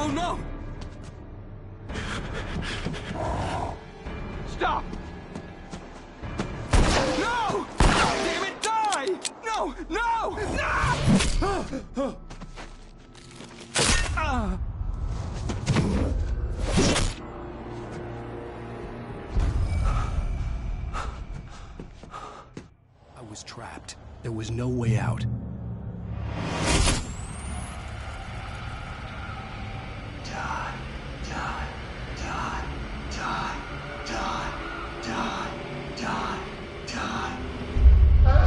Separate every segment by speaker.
Speaker 1: Oh no! Stop! No! Damn it, die! No! No! No!
Speaker 2: I was trapped. There was no way out.
Speaker 3: Die, die, die, die, die, die, die, die.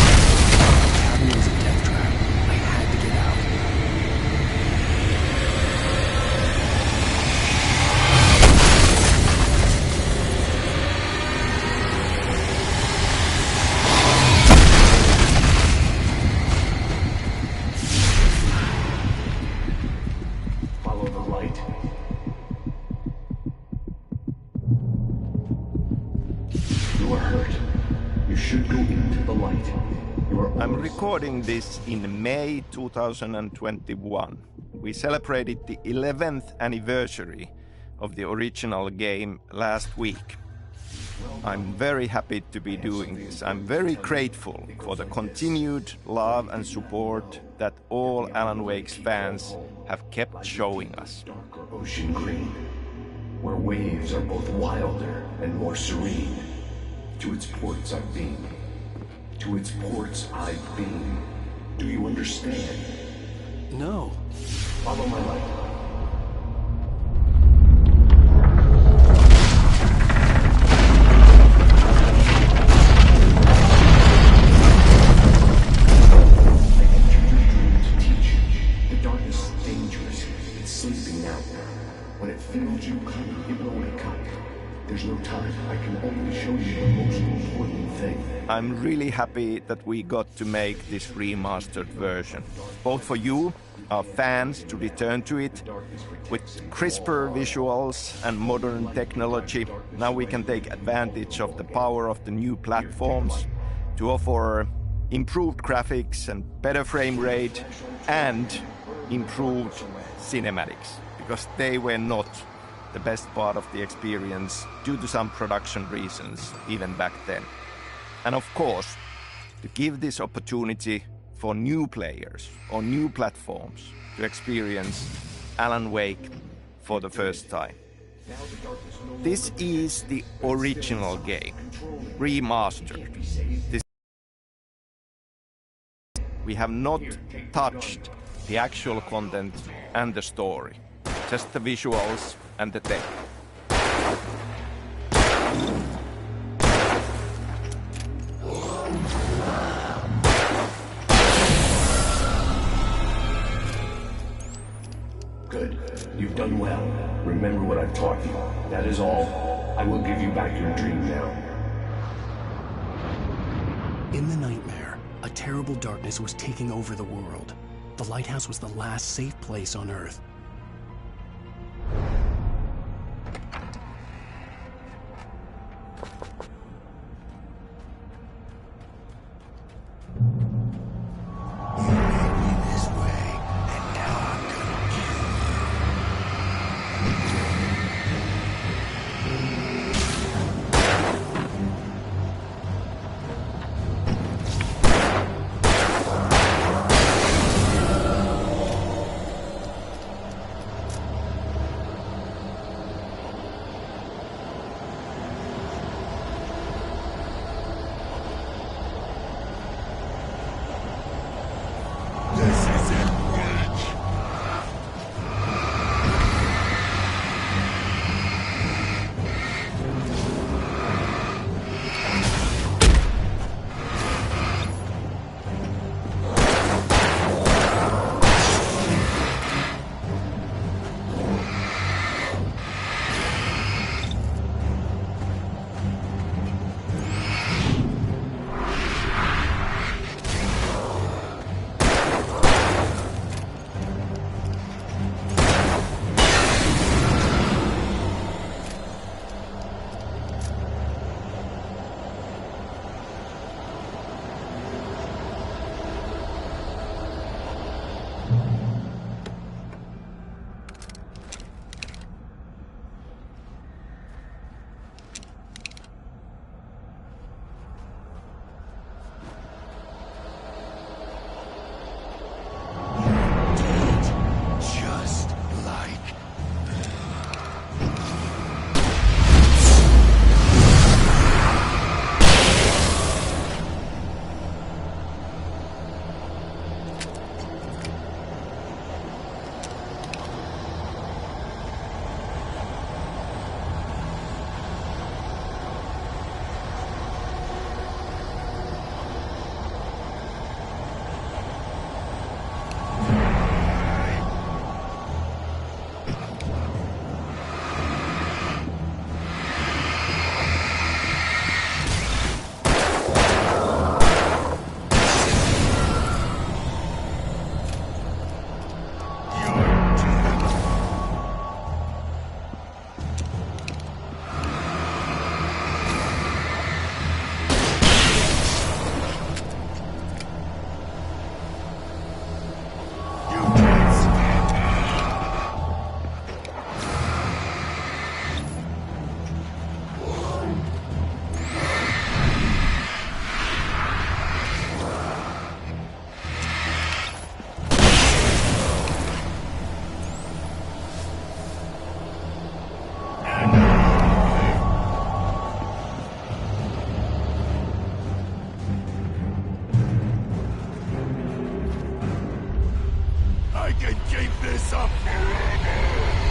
Speaker 2: Cabin was a death trap. I had to get out.
Speaker 3: Follow the light. You are hurt. You should go into the light. You are
Speaker 4: I'm
Speaker 3: almost-
Speaker 4: recording this in May 2021. We celebrated the 11th anniversary of the original game last week. I'm very happy to be doing this. I'm very grateful for the continued love and support that all Alan Wake's fans have kept showing us.
Speaker 3: Darker ocean green, where waves are both wilder and more serene. To its ports I've been. To its ports I've been. Do you understand?
Speaker 2: No.
Speaker 3: Follow my light. I entered your dream to teach you. The darkness is dangerous. It's sleeping now. When it fills you, it will wake up. There's no time. I can only show you the most important thing.
Speaker 4: I'm really happy that we got to make this remastered version, both for you, our fans, to return to it. With crisper visuals and modern technology, now we can take advantage of the power of the new platforms to offer improved graphics and better frame rate and improved cinematics, because they were not the best part of the experience due to some production reasons even back then. And of course, to give this opportunity for new players on new platforms to experience Alan Wake for the first time. This is the original game, remastered. We have not touched the actual content and the story, just the visuals and the tech.
Speaker 3: Good. You've done well. Remember what I've taught you. That is all. I will give you back your dream now.
Speaker 2: In the nightmare, a terrible darkness was taking over the world. The lighthouse was the last safe place on Earth.
Speaker 1: keep this up forever!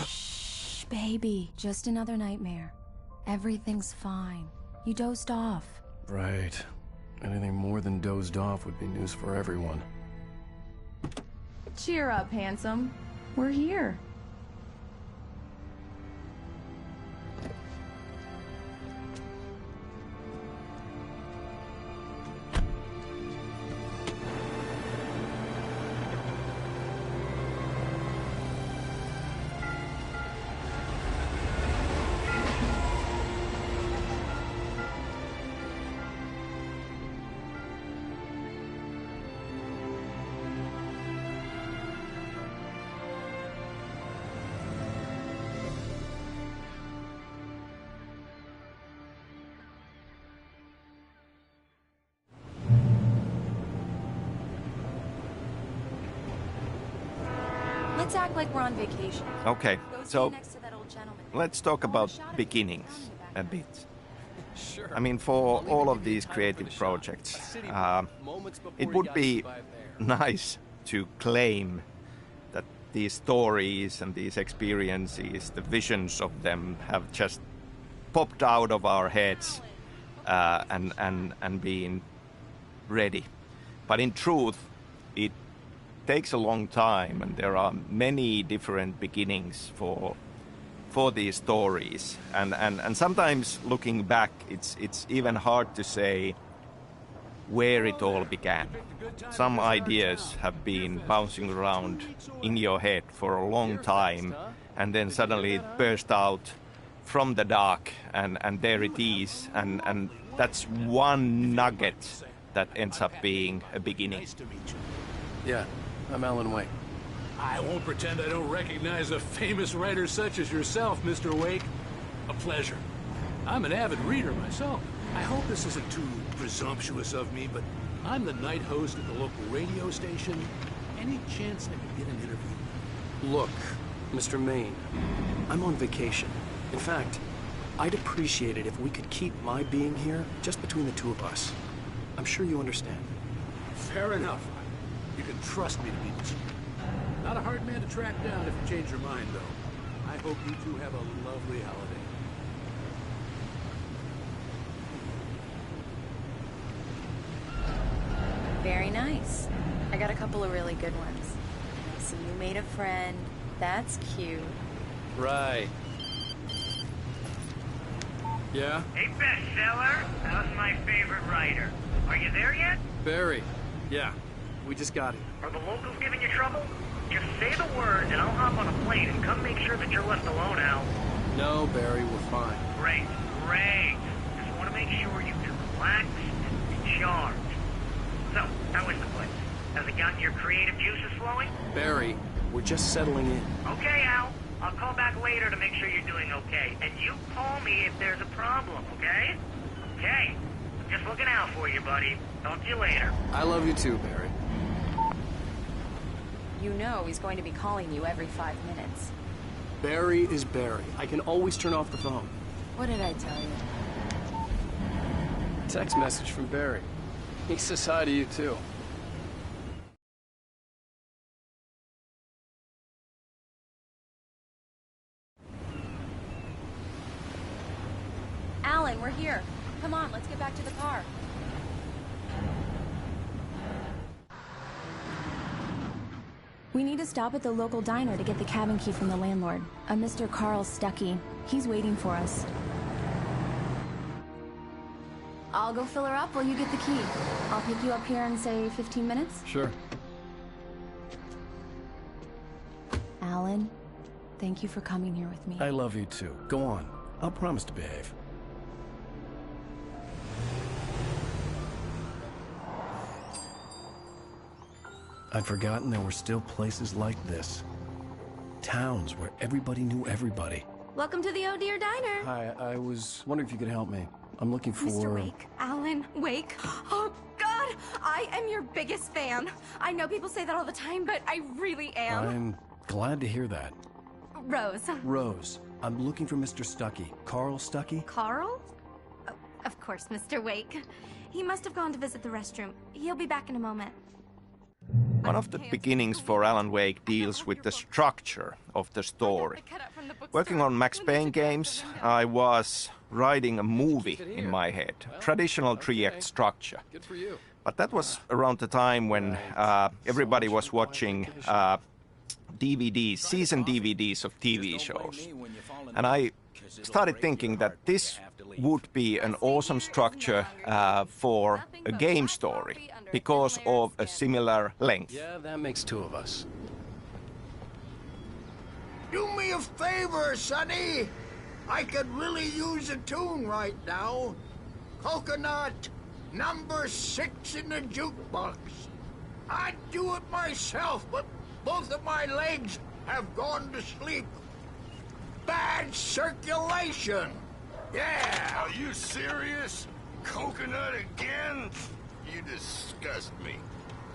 Speaker 5: Shh, baby. Just another nightmare. Everything's fine. You dozed off.
Speaker 2: Right. Anything more than dozed off would be news for everyone.
Speaker 5: Cheer up, handsome. We're here. Let's act like we're on vacation.
Speaker 4: Okay,
Speaker 5: Go
Speaker 4: so
Speaker 5: sit next to that old gentleman.
Speaker 4: let's talk
Speaker 5: I want a
Speaker 4: about
Speaker 5: shot of
Speaker 4: beginnings
Speaker 5: you.
Speaker 4: a bit.
Speaker 6: Sure.
Speaker 4: I mean, for all of these creative projects, it would be nice to claim that these stories and these experiences, the visions of them, have just popped out of our heads and been ready. But in truth, it takes a long time, and there are many different beginnings for these stories, and sometimes looking back, it's even hard to say where it all began. Some ideas have been bouncing around in your head for a long time, and then suddenly it burst out from the dark, and there it is, and that's one nugget that ends up being a beginning.
Speaker 2: Yeah, I'm Alan Wake.
Speaker 7: I won't pretend I don't recognize a famous writer such as yourself, Mr. Wake. A pleasure. I'm an avid reader myself. I hope this isn't too presumptuous of me, but I'm the night host at the local radio station. Any chance I could get an interview?
Speaker 2: Look, Mr. Maine, I'm on vacation. In fact, I'd appreciate it if we could keep my being here just between the two of us. I'm sure you understand.
Speaker 7: Fair enough. You can trust me to be discreet. Not a hard man to track down if you change your mind, though. I hope you two have a lovely holiday.
Speaker 5: Very nice. I got a couple of really good ones. I see you made a friend. That's cute.
Speaker 2: Right. Yeah?
Speaker 8: Hey, bestseller. How's my favorite writer? Are you there yet?
Speaker 2: Barry. Yeah. We just got here.
Speaker 8: Are the locals giving you trouble? Just say the word, and I'll hop on a plane and come make sure that you're left alone, Al.
Speaker 2: No, Barry, we're fine.
Speaker 8: Great, great. Just want to make sure you can relax and recharge. So, how is the place? Has it gotten your creative juices flowing?
Speaker 2: Barry, we're just settling in.
Speaker 8: Okay, Al. I'll call back later to make sure you're doing okay. And you call me if there's a problem, okay? Okay. I'm just looking out for you, buddy. Talk to you later.
Speaker 2: I love you too, Barry.
Speaker 5: You know he's going to be calling you every 5 minutes.
Speaker 2: Barry is Barry. I can always turn off the phone.
Speaker 5: What did I tell you?
Speaker 2: Text message from Barry. He says hi to you, too.
Speaker 5: Alan, we're here. Come on, let's get back to the car. We need to stop at the local diner to get the cabin key from the landlord, a Mr. Carl Stuckey. He's waiting for us. I'll go fill her up while you get the key. I'll pick you up here in, say, 15 minutes?
Speaker 2: Sure.
Speaker 5: Alan, thank you for coming here with me.
Speaker 2: I love you, too. Go on. I'll promise to behave. I'd forgotten there were still places like this. Towns where everybody knew everybody.
Speaker 6: Welcome to the Oh Dear Diner.
Speaker 2: Hi, I was wondering if you could help me. I'm looking for...
Speaker 6: Mr. Wake. Alan Wake. Oh, God! I am your biggest fan. I know people say that all the time, but I really am.
Speaker 2: I'm glad to hear that.
Speaker 6: Rose.
Speaker 2: Rose, I'm looking for Mr. Stuckey. Carl Stuckey?
Speaker 6: Carl? Oh, of course, Mr. Wake. He must have gone to visit the restroom. He'll be back in a moment.
Speaker 4: One of the beginnings for Alan Wake deals with the structure of the story. Working on Max Payne games, I was writing a movie in my head, traditional 3-act structure. But that was around the time when everybody was watching DVDs, season DVDs of TV shows. And I started thinking that this would be an awesome structure for a game story because of a similar length.
Speaker 2: Yeah, that makes 2 of us.
Speaker 1: Do me a favor, Sonny. I could really use a tune right now. Coconut, number 6 in the jukebox. I'd do it myself, but both of my legs have gone to sleep. Bad circulation. Yeah.
Speaker 9: Are you serious? Coconut again? You disgust me.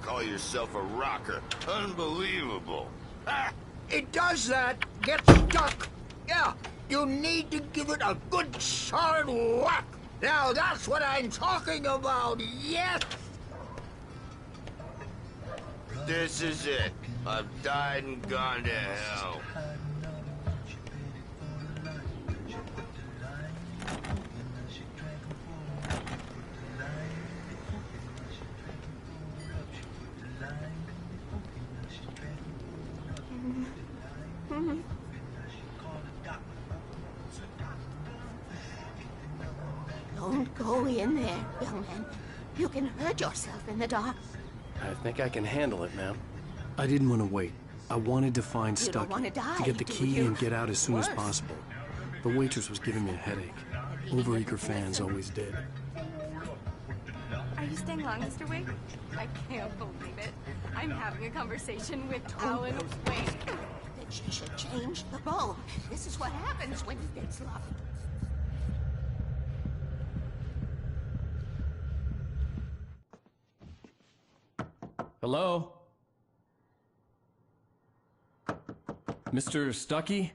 Speaker 9: Call yourself a rocker. Unbelievable.
Speaker 1: Ah, it does that. Get stuck. Yeah, you need to give it a good solid whack. Now that's what I'm talking about, yes!
Speaker 9: This is it. I've died and gone to hell.
Speaker 10: Don't go in there, young man. You can hurt yourself in the dark.
Speaker 2: I think I can handle it, ma'am. I didn't want to wait. I wanted to find
Speaker 10: You don't
Speaker 2: Stuckey,
Speaker 10: wanna die,
Speaker 2: to get the
Speaker 10: do
Speaker 2: key
Speaker 10: you?
Speaker 2: and get out as soon as
Speaker 10: Worse.
Speaker 2: possible. The waitress was giving me a headache. Overeager fans always did.
Speaker 6: Are you staying long, Mr. Wake? I can't believe it. I'm having a conversation with Alan Wake.
Speaker 10: That she should change the bulb. This is what happens when you get sloppy.
Speaker 2: Hello? Mr. Stuckey?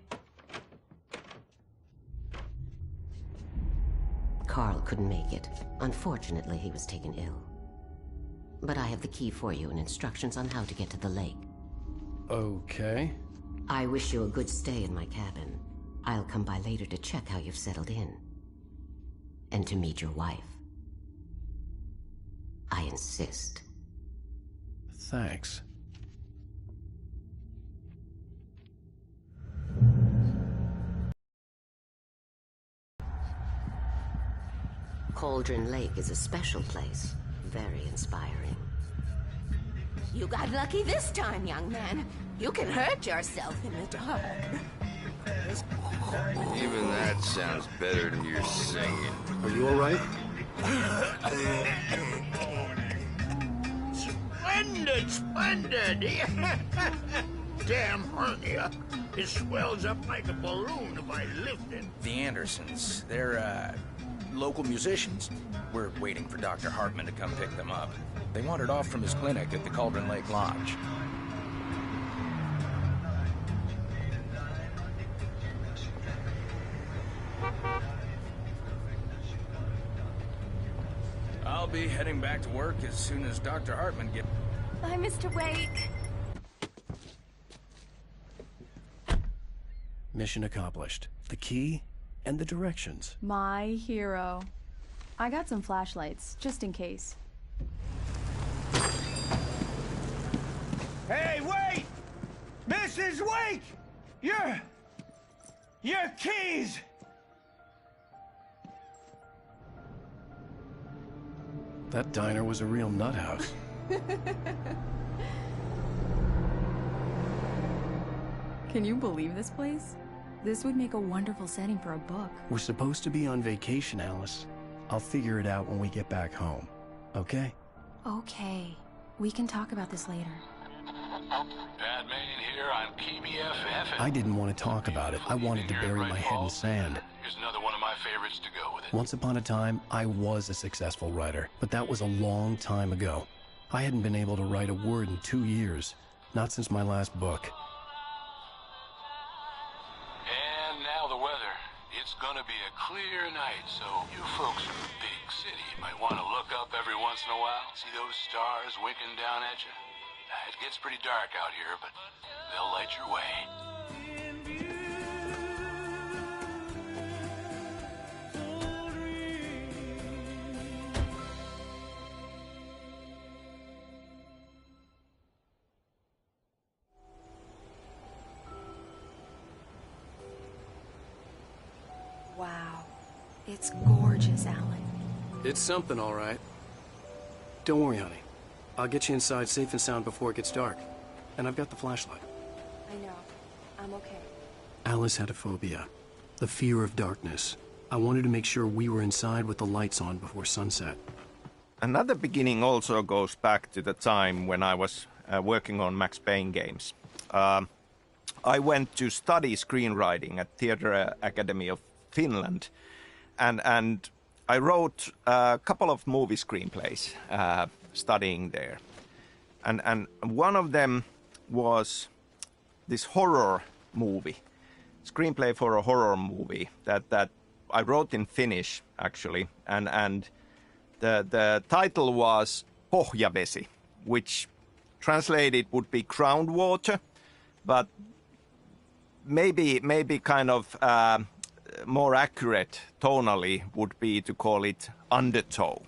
Speaker 11: Carl couldn't make it. Unfortunately, he was taken ill. But I have the key for you and instructions on how to get to the lake.
Speaker 2: Okay.
Speaker 11: I wish you a good stay in my cabin. I'll come by later to check how you've settled in. And to meet your wife. I insist.
Speaker 2: Thanks.
Speaker 11: Cauldron Lake is a special place. Very inspiring.
Speaker 10: You got lucky this time, young man. You can hurt yourself in the dark.
Speaker 9: Even that sounds better than your singing.
Speaker 2: Are you all right?
Speaker 1: Splendid, splendid! Damn hernia. It swells up like a balloon if I lift it.
Speaker 12: The Andersons, they're, local musicians. We're waiting for Dr. Hartman to come pick them up. They wandered off from his clinic at the Cauldron Lake Lodge. I'll be heading back to work as soon as Dr. Hartman gets...
Speaker 6: Bye, Mr. Wake.
Speaker 2: Mission accomplished. The key and the directions.
Speaker 5: My hero. I got some flashlights, just in case.
Speaker 1: Hey, wait! Mrs. Wake! Your keys!
Speaker 2: That diner was a real nut house.
Speaker 5: Can you believe this place? This would make a wonderful setting for a book.
Speaker 2: We're supposed to be on vacation, Alice. I'll figure it out when we get back home. Okay?
Speaker 5: Okay. We can talk about this later.
Speaker 7: Batman here on KBFF.
Speaker 2: I didn't want to talk about it. I wanted to bury my head in sand.
Speaker 7: Here's another one of my favorites to go with it.
Speaker 2: Once upon a time, I was a successful writer, but that was a long time ago. I hadn't been able to write a word in 2 years. Not since my last book.
Speaker 7: And now the weather. It's gonna be a clear night, so you folks in the big city might want to look up every once in a while. See those stars winking down at you? It gets pretty dark out here, but they'll light your way.
Speaker 5: Wow. It's gorgeous, Alan.
Speaker 2: It's something, all right. Don't worry, honey. I'll get you inside safe and sound before it gets dark. And I've got the flashlight.
Speaker 5: I know. I'm okay.
Speaker 2: Alice had a phobia. The fear of darkness. I wanted to make sure we were inside with the lights on before sunset.
Speaker 4: Another beginning also goes back to the time when I was working on Max Payne games. I went to study screenwriting at Theatre Academy of Finland, and I wrote a couple of movie screenplays studying there. And one of them was this horror movie, screenplay for a horror movie that I wrote in Finnish, actually. And the title was Pohjavesi, which translated would be groundwater, but maybe kind of more accurate tonally would be to call it undertow.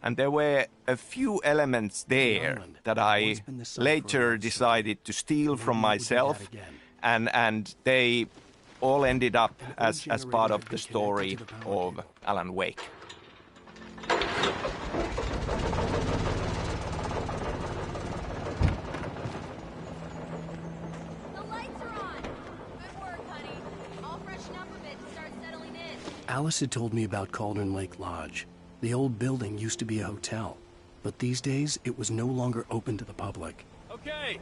Speaker 4: And there were a few elements there that I later decided to steal from myself, and they all ended up as part of the story of Alan Wake.
Speaker 2: Alice had told me about Cauldron Lake Lodge. The old building used to be a hotel, but these days it was no longer open to the public.
Speaker 13: Okay,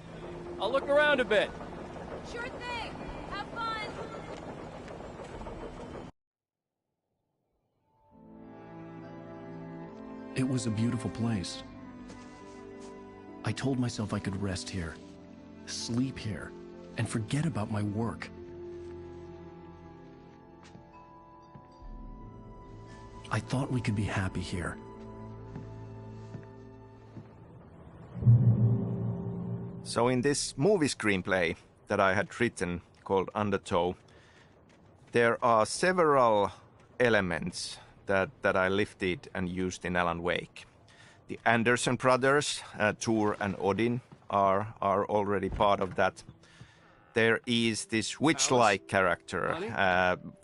Speaker 13: I'll look around a bit.
Speaker 6: Sure thing. Have fun.
Speaker 2: It was a beautiful place. I told myself I could rest here, sleep here, and forget about my work. I thought we could be happy here.
Speaker 4: So in this movie screenplay that I had written called Undertow, there are several elements that I lifted and used in Alan Wake. The Anderson brothers, Tor and Odin, are already part of that. There is this witch-like character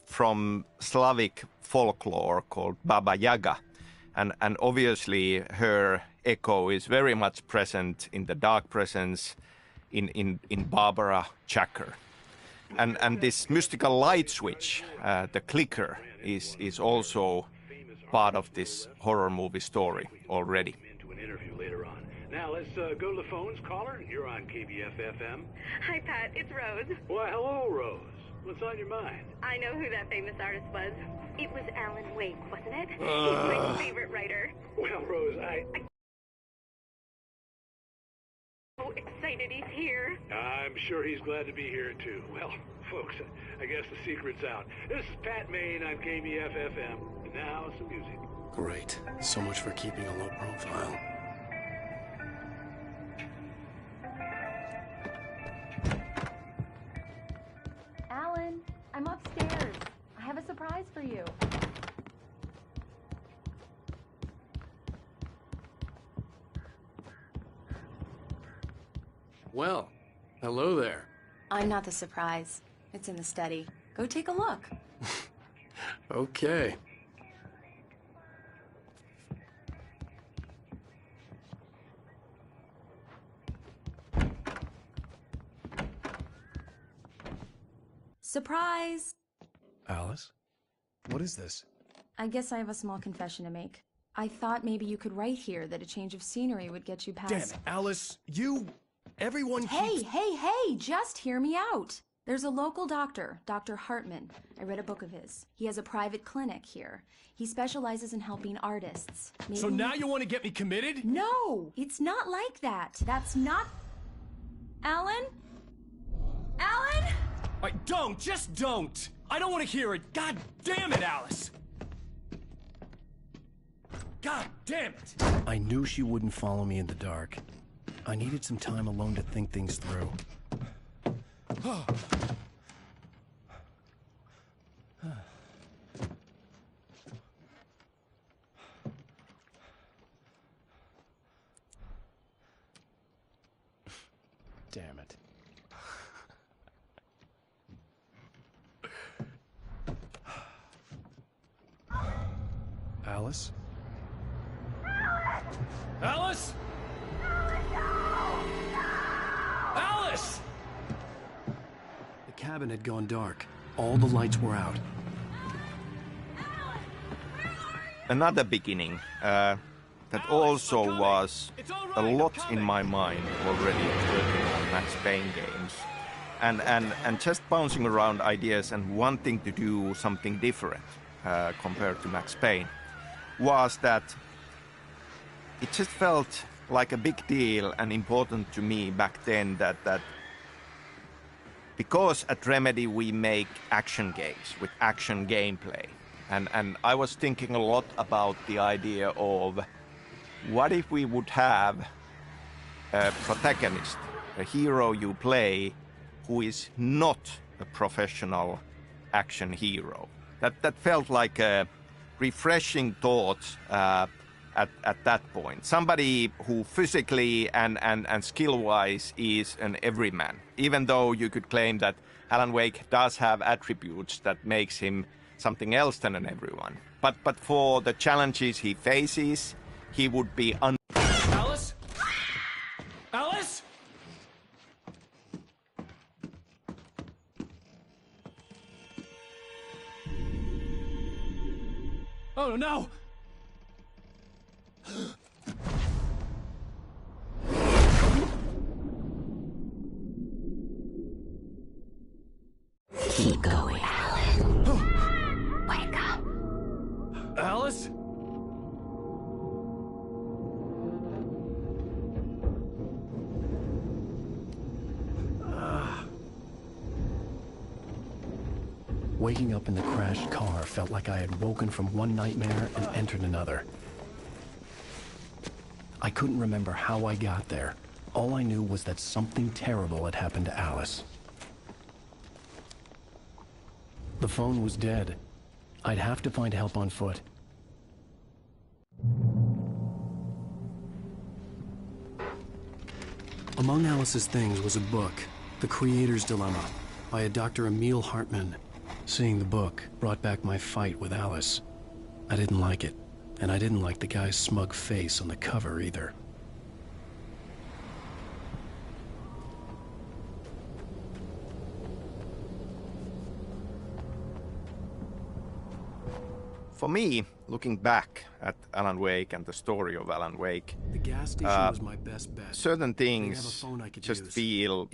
Speaker 4: from Slavic folklore called Baba Yaga, and obviously her echo is very much present in the Dark Presence, in Barbara Chacker, and this mystical light switch, the clicker, is also part of this horror movie story already.
Speaker 14: Now let's go to the phones. Caller, you're on KBFFM.
Speaker 15: Hi, Pat. It's Rose.
Speaker 14: Why, hello, Rose. What's on your mind?
Speaker 15: I know who that famous artist was. It was Alan Wake, wasn't it? He's my favorite writer.
Speaker 14: Well, Rose, I...
Speaker 15: Oh, except excited he's here.
Speaker 14: I'm sure he's glad to be here, too. Well, folks, I guess the secret's out. This is Pat Maine on KBF-FM. And now, some music.
Speaker 2: Great. So much for keeping a low profile.
Speaker 5: Alan, I'm upstairs. I have a surprise for you.
Speaker 2: Well, hello there.
Speaker 5: I'm not the surprise. It's in the study. Go take a look.
Speaker 2: Okay.
Speaker 5: Surprise!
Speaker 2: Alice? What is this?
Speaker 5: I guess I have a small confession to make. I thought maybe you could write here that a change of scenery would get you past...
Speaker 2: Damn it, Alice! Everyone
Speaker 5: Hey, just hear me out! There's a local doctor, Dr. Hartman. I read a book of his. He has a private clinic here. He specializes in helping artists. Maybe...
Speaker 2: So now you want to get me committed?
Speaker 5: No! It's not like that. That's not... Alan? Alan?
Speaker 2: Just don't! I don't want to hear it! God damn it, Alice! God damn it! I knew she wouldn't follow me in the dark. I needed some time alone to think things through. Damn it. Alice? Alice? Alice! The cabin had gone dark. All the lights were out.
Speaker 4: Another beginning that also was a lot in my mind already working on Max Payne games. And just bouncing around ideas and wanting to do something different compared to Max Payne was that it just felt like a big deal and important to me back then that because at Remedy we make action games with action gameplay, and I was thinking a lot about the idea of what if we would have a protagonist, a hero you play who is not a professional action hero. That felt like a refreshing thought at that point. Somebody who physically and skill-wise is an everyman, even though you could claim that Alan Wake does have attributes that makes him something else than an everyone. But for the challenges he faces, he would be
Speaker 2: Alice? Alice? Oh no!
Speaker 11: Keep going, Alan. Wake up.
Speaker 2: Alice? Waking up in the crashed car felt like I had woken from one nightmare and entered another. I couldn't remember how I got there. All I knew was that something terrible had happened to Alice. The phone was dead. I'd have to find help on foot. Among Alice's things was a book, The Creator's Dilemma, by a Dr. Emil Hartman. Seeing the book brought back my fight with Alice. I didn't like it, and I didn't like the guy's smug face on the cover either.
Speaker 4: For me, looking back at Alan Wake and the story of Alan Wake,
Speaker 2: the gas station was my best bet.
Speaker 4: Certain things just feel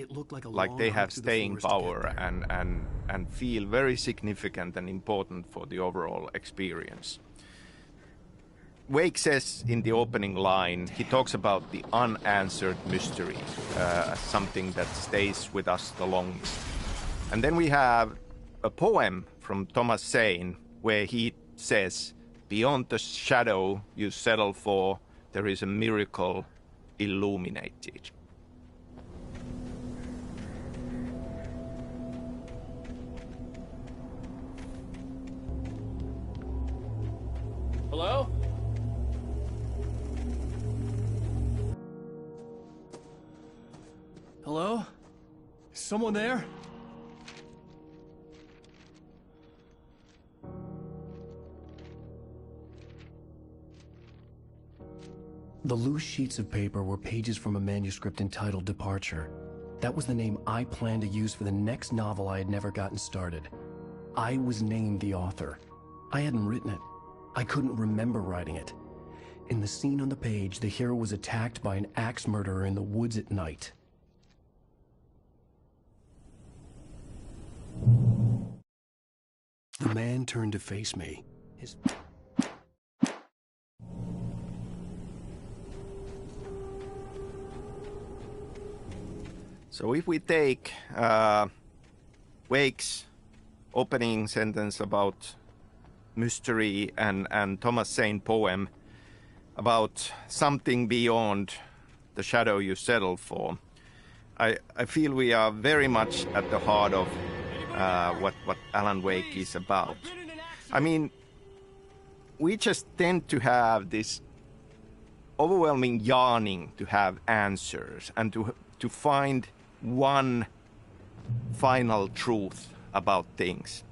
Speaker 4: like they have staying power and feel very significant and important for the overall experience. Wake says in the opening line, he talks about the unanswered mystery, as something that stays with us the longest. And then we have a poem from Thomas Zane where he says, "Beyond the shadow you settle for, there is a miracle illuminated."
Speaker 13: Hello?
Speaker 2: Hello? Is someone there? The loose sheets of paper were pages from a manuscript entitled Departure. That was the name I planned to use for the next novel I had never gotten started. I was named the author. I hadn't written it. I couldn't remember writing it. In the scene on the page, the hero was attacked by an axe murderer in the woods at night. The man turned to face me.
Speaker 4: So if we take Wake's opening sentence about mystery and Thomas Zane poem about something beyond the shadow you settle for, I feel we are very much at the heart of what Alan Wake is about. I mean, we just tend to have this overwhelming yearning to have answers and to find one final truth about things.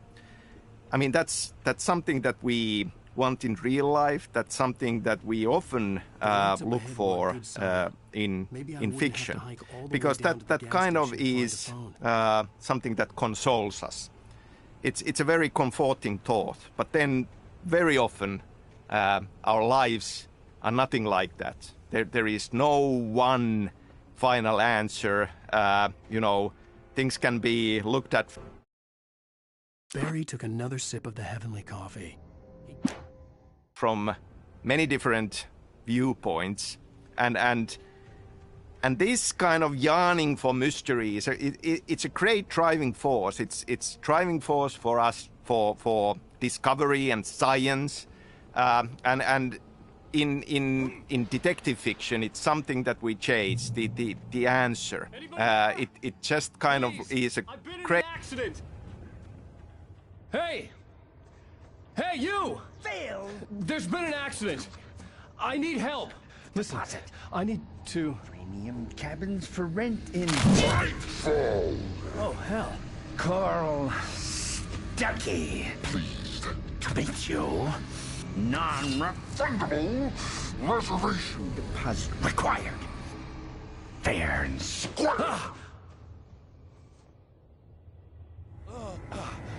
Speaker 4: I mean, that's something that we want in real life. That's something that we often look for in fiction, because that kind of is something that consoles us. It's a very comforting thought, but then very often our lives are nothing like that. There is no one final answer. Things can be looked at.
Speaker 2: Barry took another sip of the heavenly coffee.
Speaker 4: From many different viewpoints, and this kind of yearning for mysteries, it's a great driving force. It's driving force for us for discovery and science, and in detective fiction, it's something that we chase, the answer. It just kind of is a great
Speaker 13: accident. Hey, you!
Speaker 1: Phil!
Speaker 13: There's been an accident. I need help. Listen, I need to...
Speaker 1: Premium cabins for rent in...
Speaker 3: Nightfall!
Speaker 13: Oh, hell.
Speaker 1: Carl Stuckey.
Speaker 3: Pleased
Speaker 1: To meet you. Non-refundable
Speaker 3: reservation
Speaker 1: deposit required. Fair and square.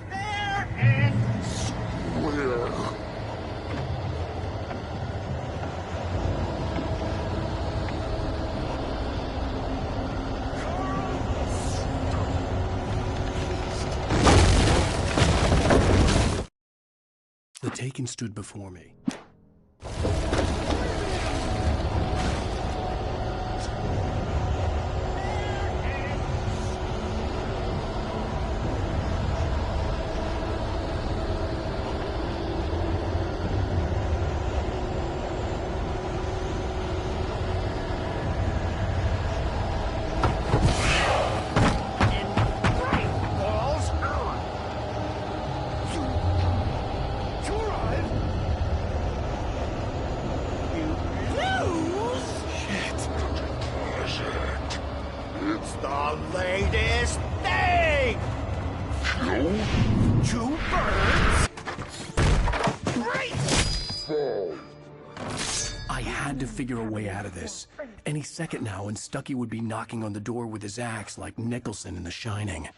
Speaker 1: Fair and
Speaker 3: square.
Speaker 2: The Taken stood before me. Figure a way out of this. Any second now, and Stuckey would be knocking on the door with his axe like Nicholson in The Shining.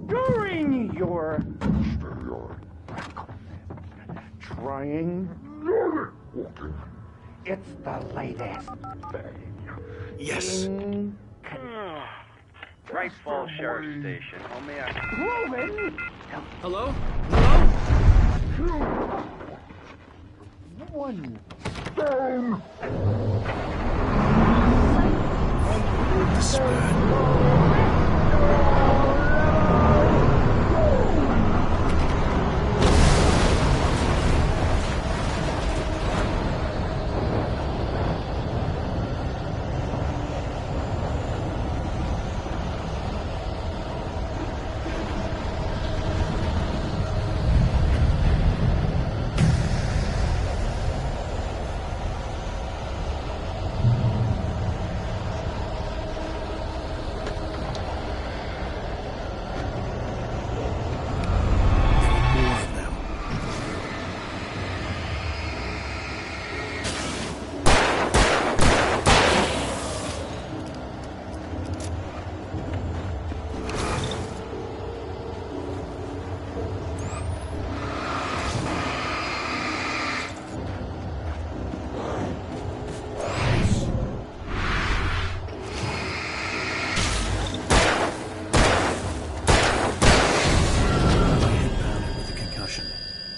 Speaker 1: During your trying
Speaker 3: walking. It's the latest thing.
Speaker 2: Yes.
Speaker 16: Right Falls Sheriff Station. Oh, may I...
Speaker 3: Roman!
Speaker 13: Hello?
Speaker 3: One stone!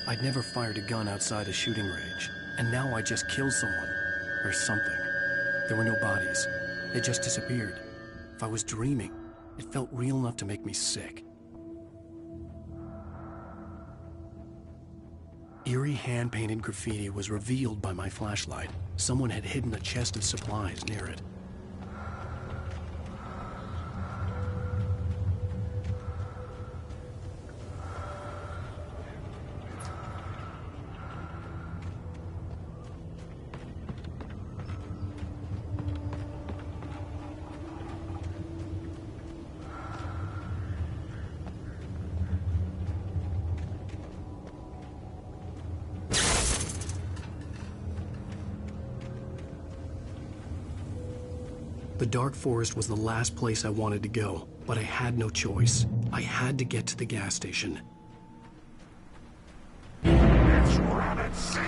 Speaker 2: I'd never fired a gun outside a shooting range, and now I just killed someone. Or something. There were no bodies. They just disappeared. If I was dreaming, it felt real enough to make me sick. Eerie hand-painted graffiti was revealed by my flashlight. Someone had hidden a chest of supplies near it. The dark forest was the last place I wanted to go, but I had no choice. I had to get to the gas station.
Speaker 3: It's rabbit season!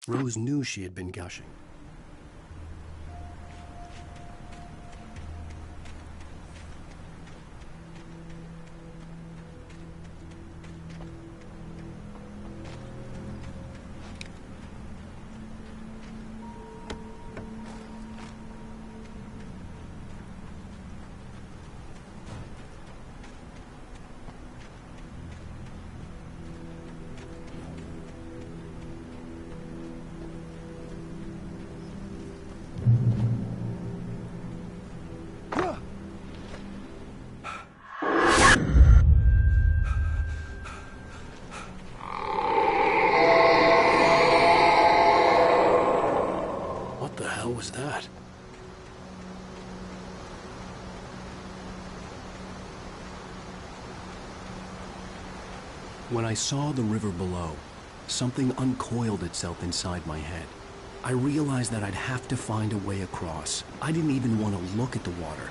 Speaker 2: Rose knew she had been gushing. What was that? When I saw the river below, something uncoiled itself inside my head. I realized that I'd have to find a way across. I didn't even want to look at the water.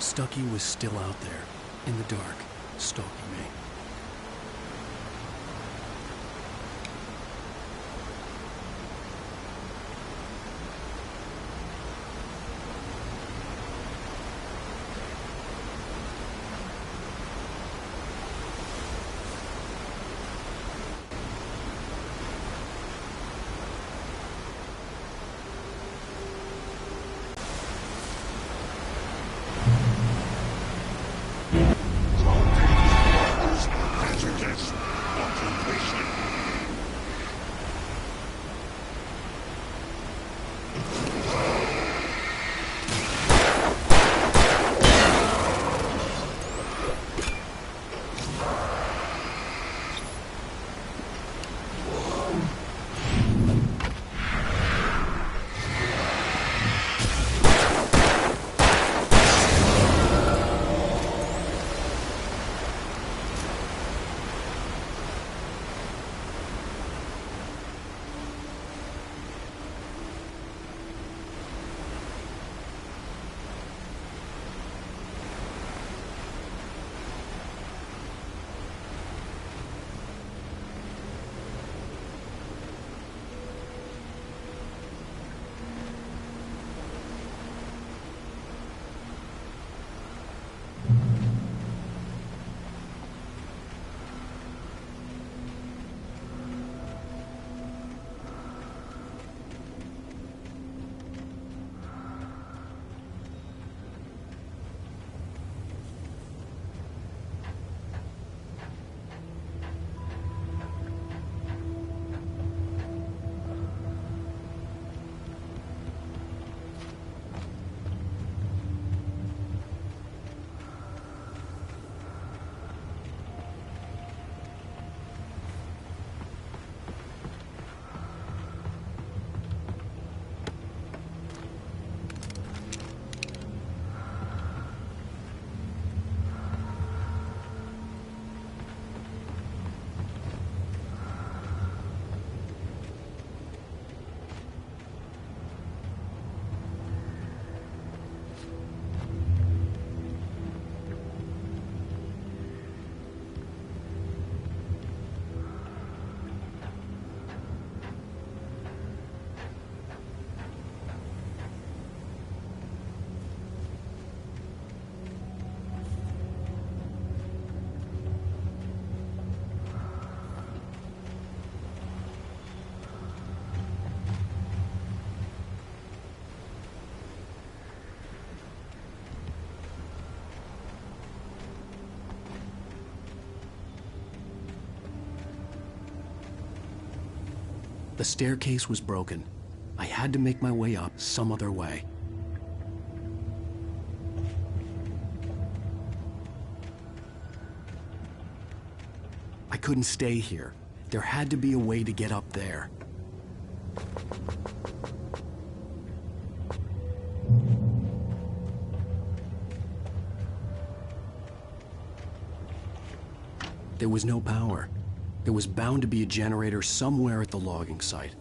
Speaker 2: Stucky was still out there, in the dark, stalking me. The staircase was broken. I had to make my way up some other way. I couldn't stay here. There had to be a way to get up there. There was no power. There was bound to be a generator somewhere at the logging site.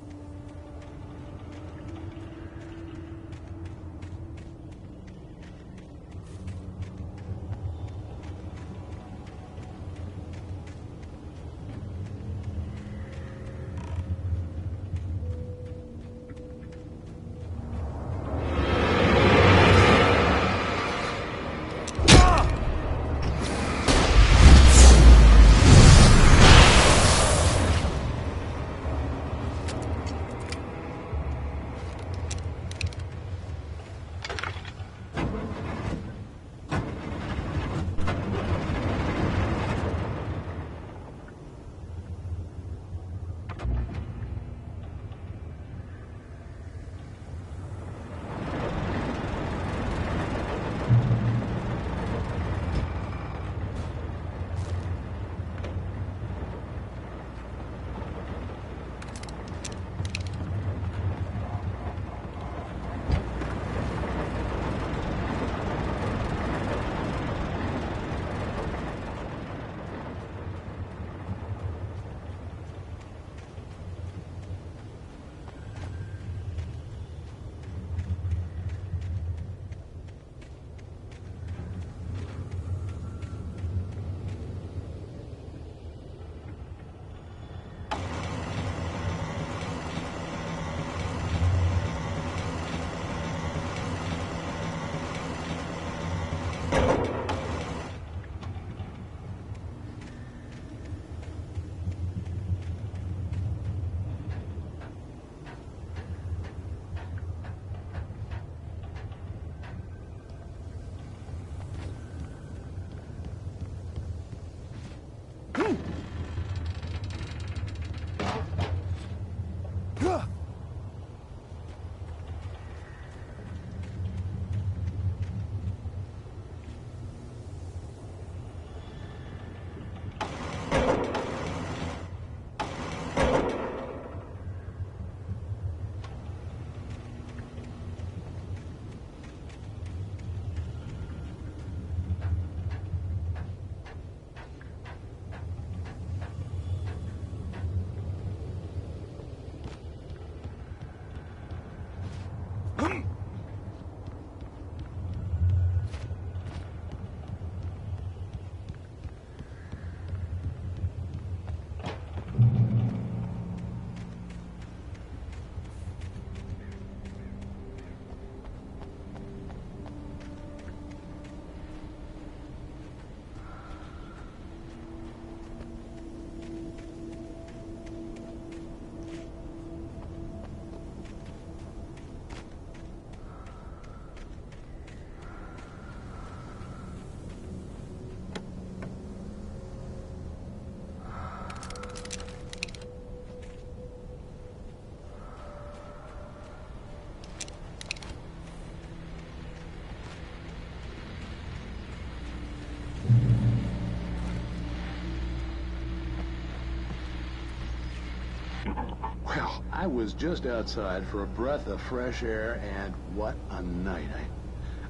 Speaker 17: Well, I was just outside for a breath of fresh air, and what a night.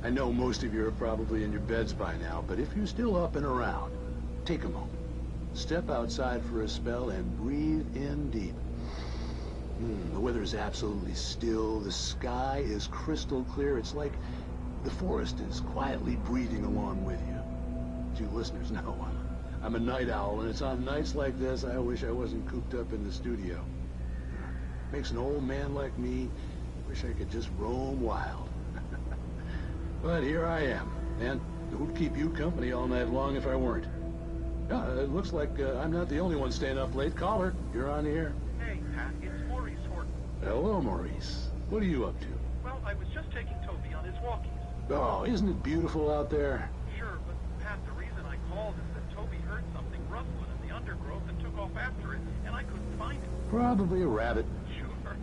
Speaker 17: I know most of you are probably in your beds by now, but if you're still up and around, take a moment. Step outside for a spell and breathe in deep. The weather is absolutely still. The sky is crystal clear. It's like the forest is quietly breathing along with you. As you listeners know, I'm a night owl, and it's on nights like this I wish I wasn't cooped up in the studio. Makes an old man like me wish I could just roam wild. But here I am, and who'd keep you company all night long if I weren't? It looks like I'm not the only one staying up late. Caller, you're on the air.
Speaker 18: Hey, Pat, it's Maurice Horton.
Speaker 17: Hello, Maurice. What are you up to?
Speaker 18: Well, I was just taking Toby on his walkies.
Speaker 17: Oh, isn't it beautiful out there?
Speaker 18: Sure, but Pat, the reason I called is that Toby heard something rustling in the undergrowth and took off after it, and I couldn't find it.
Speaker 17: Probably a rabbit.
Speaker 18: Sure.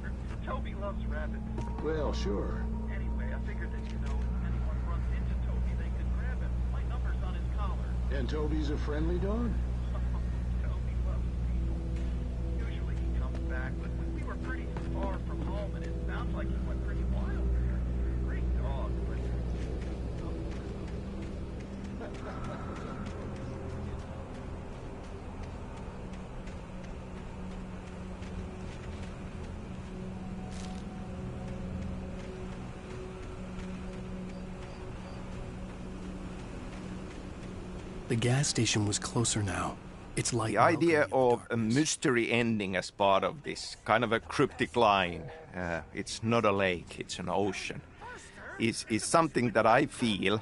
Speaker 18: Toby loves rabbits.
Speaker 17: Well, sure.
Speaker 18: Anyway, I figured that, if anyone runs into Toby, they could grab him. My number's on his collar.
Speaker 17: And Toby's a friendly dog?
Speaker 18: Toby loves people. Usually he comes back, but we were pretty far from home, and it sounds like he went pretty wild there. Great dog, but...
Speaker 2: The gas station was closer now. Its light.
Speaker 4: The idea of a mystery ending as part of this kind of a cryptic line, it's not a lake, it's an ocean, is something that I feel,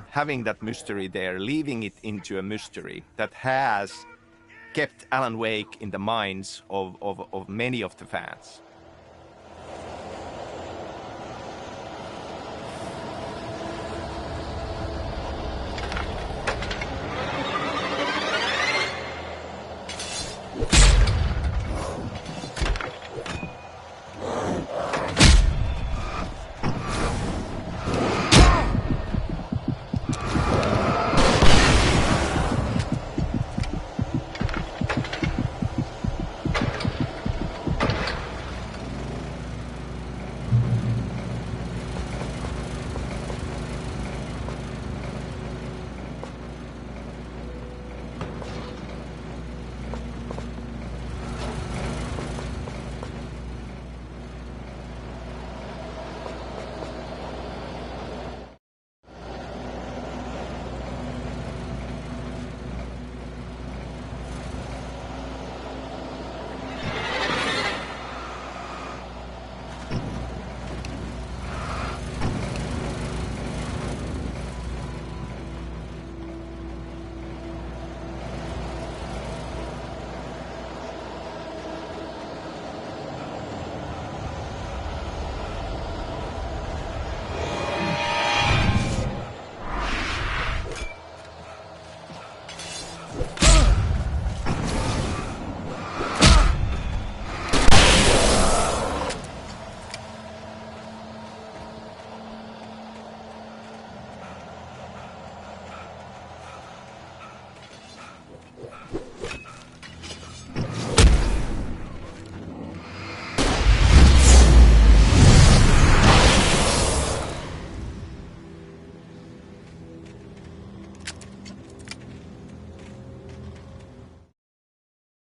Speaker 4: having that mystery there, leaving it into a mystery that has kept Alan Wake in the minds of many of the fans.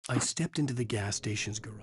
Speaker 2: I stepped into the gas station's garage.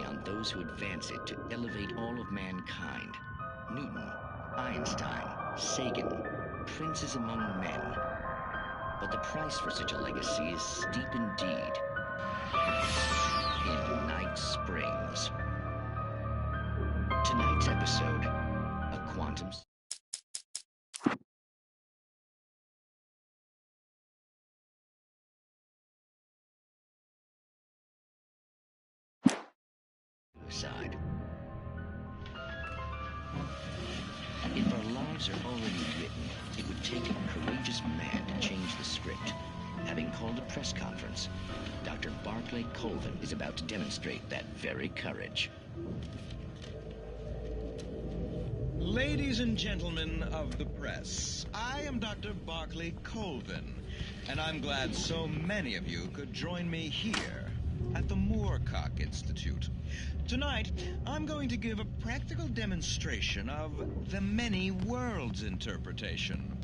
Speaker 19: only on those who advance it to elevate all of mankind. Newton, Einstein, Sagan, princes among men. But the price for such a legacy is steep indeed. In Night Springs. Tonight's episode, a quantum... suicide. If our lives are already written, it would take a courageous man to change the script. Having called a press conference, Dr. Barclay Colvin is about to demonstrate that very courage.
Speaker 20: Ladies and gentlemen of the press, I am Dr. Barclay Colvin, and I'm glad so many of you could join me here at the Moorcock Institute. Tonight, I'm going to give a practical demonstration of the many worlds interpretation.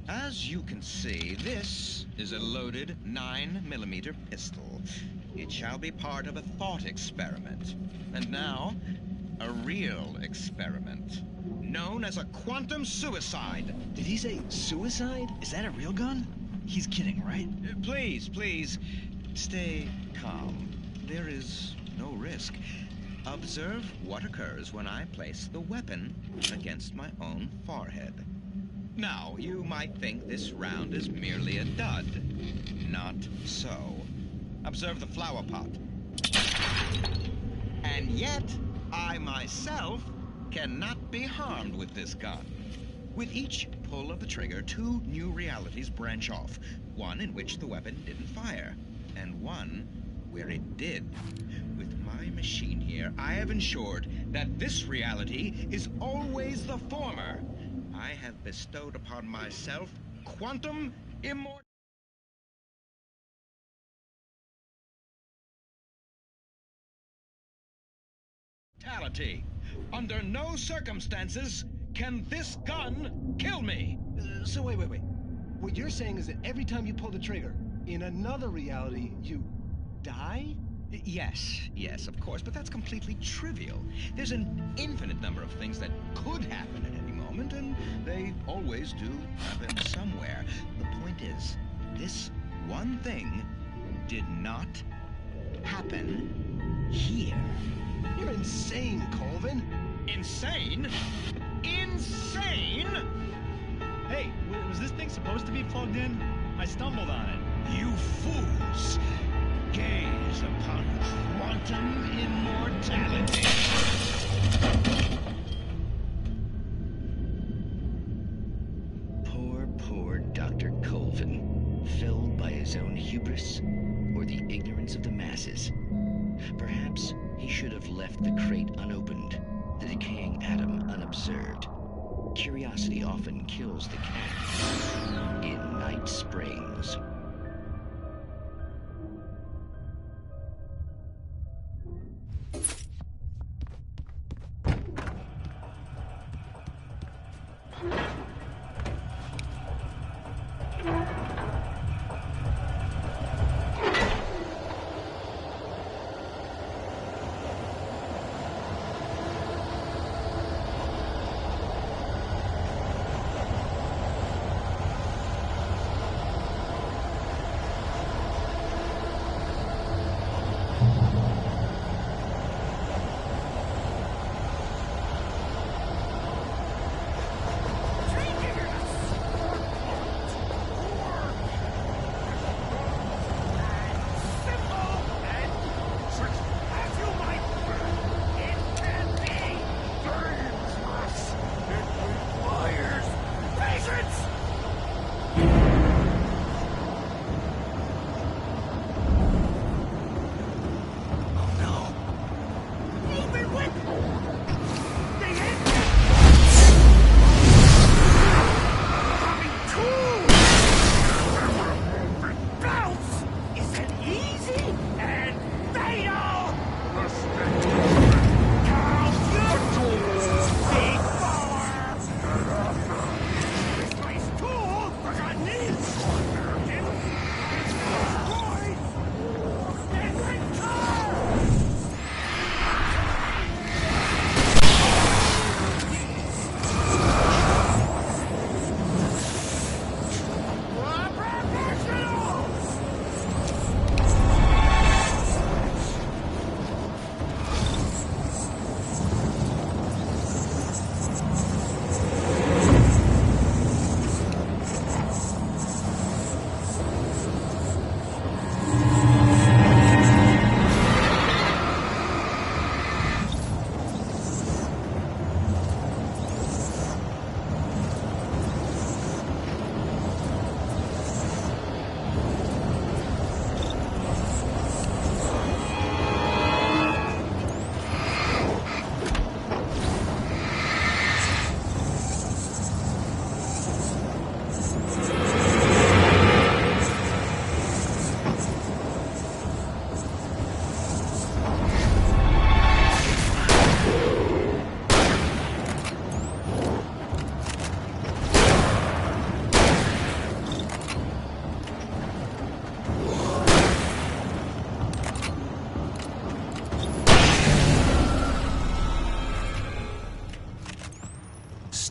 Speaker 20: As you can see, this is a loaded 9mm pistol. It shall be part of a thought experiment. And now, a real experiment, known as a quantum suicide.
Speaker 21: Did he say suicide? Is that a real gun? He's kidding, right?
Speaker 20: Please, stay calm. There is no risk. Observe what occurs when I place the weapon against my own forehead. Now, you might think this round is merely a dud. Not so. Observe the flower pot. And yet, I myself cannot be harmed with this gun. With each pull of the trigger, 2 new realities branch off. One in which the weapon didn't fire, and one where it did. With my machine here, I have ensured that this reality is always the former. I have bestowed upon myself quantum immortality. Under no circumstances can this gun kill me.
Speaker 13: So wait. What you're saying is that every time you pull the trigger, in another reality, you die?
Speaker 20: Yes, of course, but that's completely trivial. There's an infinite number of things that could happen at any moment, and they always do happen somewhere. The point is, this one thing did not happen here.
Speaker 13: You're insane, Colvin.
Speaker 20: Insane? Insane?
Speaker 21: Hey, was this thing supposed to be plugged in? I stumbled on it.
Speaker 20: You fools! Gaze upon quantum immortality.
Speaker 19: Poor Dr. Colvin, felled by his own hubris or the ignorance of the masses. Perhaps he should have left the crate unopened, the decaying atom unobserved. Curiosity often kills the cat. In Night Springs.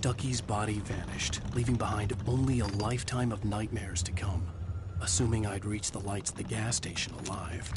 Speaker 2: Stucky's body vanished, leaving behind only a lifetime of nightmares to come, assuming I'd reached the lights at the gas station alive.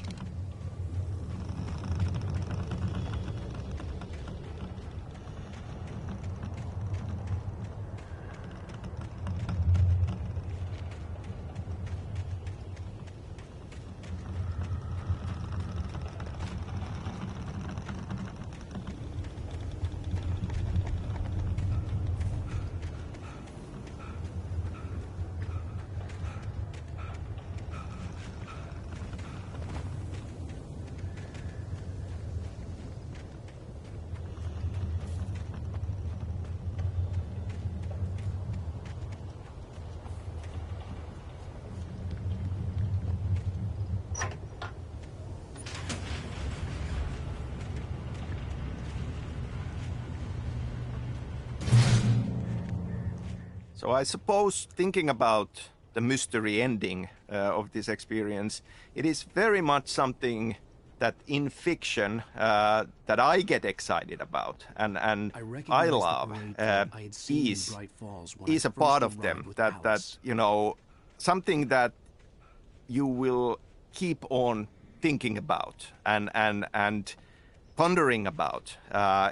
Speaker 4: So I suppose, thinking about the mystery ending of this experience, it is very much something that in fiction that I get excited about and I love. Is a part of them that you know, something that you will keep on thinking about and pondering about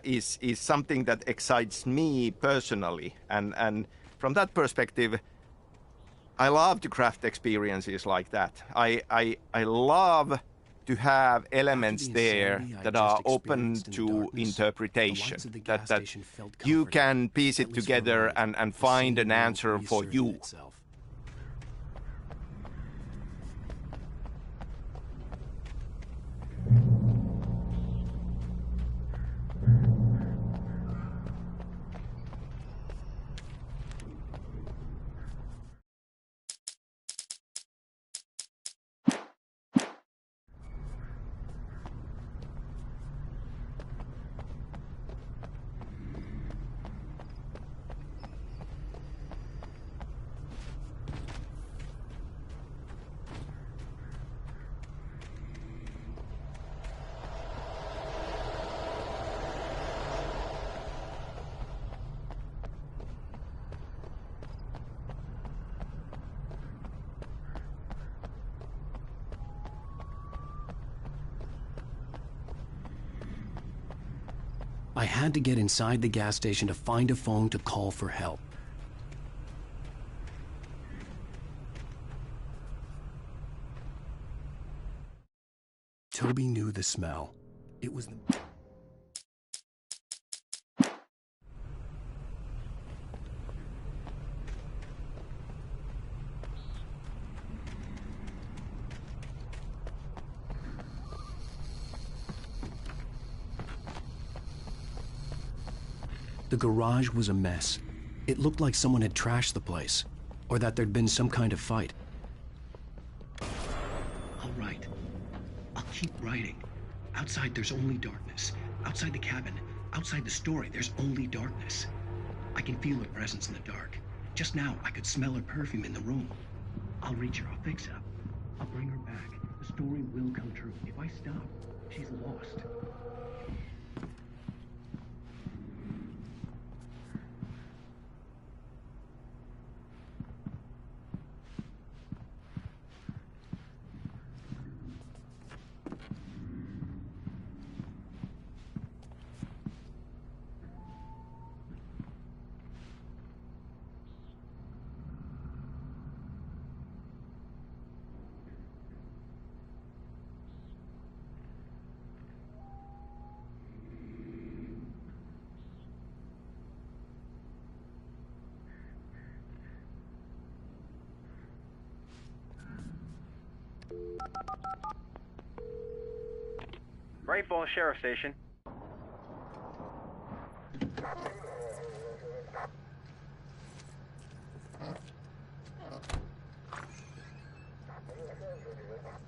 Speaker 4: is something that excites me personally, and from that perspective, I love to craft experiences like that. I love to have elements there that are open to interpretation, that you can piece it together and find an answer for you.
Speaker 2: I had to get inside the gas station to find a phone to call for help. Toby knew the smell. It was the... The garage was a mess. It looked like someone had trashed the place, or that there'd been some kind of fight.
Speaker 8: All right. I'll keep writing. Outside, there's only darkness. Outside the cabin, outside the story, there's only darkness. I can feel her presence in the dark. Just now, I could smell her perfume in the room. I'll reach her. I'll fix it up. I'll bring her back. The story will come true. If I stop, she's lost.
Speaker 16: Great Falls Sheriff Station.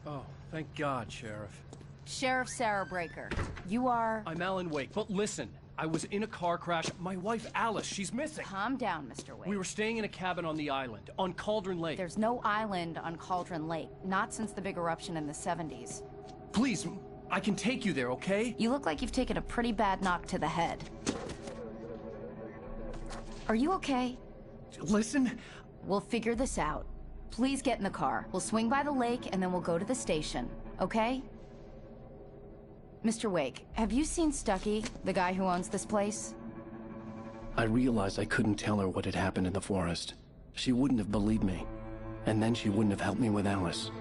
Speaker 2: Oh, thank God, Sheriff.
Speaker 5: Sheriff Sarah Breaker. You are...
Speaker 2: I'm Alan Wake, but listen. I was in a car crash. My wife, Alice, she's missing.
Speaker 5: Calm down, Mr. Wake.
Speaker 2: We were staying in a cabin on the island, on Cauldron Lake.
Speaker 5: There's no island on Cauldron Lake. Not since the big eruption in the 70s.
Speaker 2: Please, I can take you there, okay?
Speaker 5: You look like you've taken a pretty bad knock to the head.
Speaker 10: Are you okay?
Speaker 2: Listen.
Speaker 10: We'll figure this out. Please get in the car. We'll swing by the lake and then we'll go to the station, okay? Mr. Wake, have you seen Stucky, the guy who owns this place?
Speaker 2: I realized I couldn't tell her what had happened in the forest. She wouldn't have believed me. And then she wouldn't have helped me with Alice.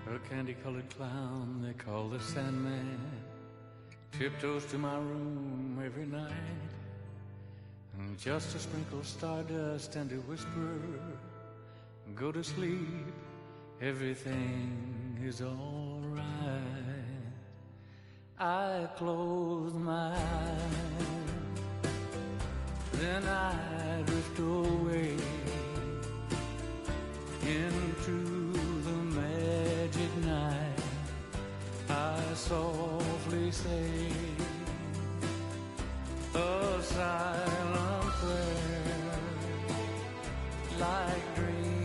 Speaker 22: A candy-colored clown they call the Sandman tiptoes to my room every night, and just to sprinkle stardust and to whisper, go to sleep, everything is all right. I close my eyes, then I drift away into night. I softly say a silent prayer, like dreams.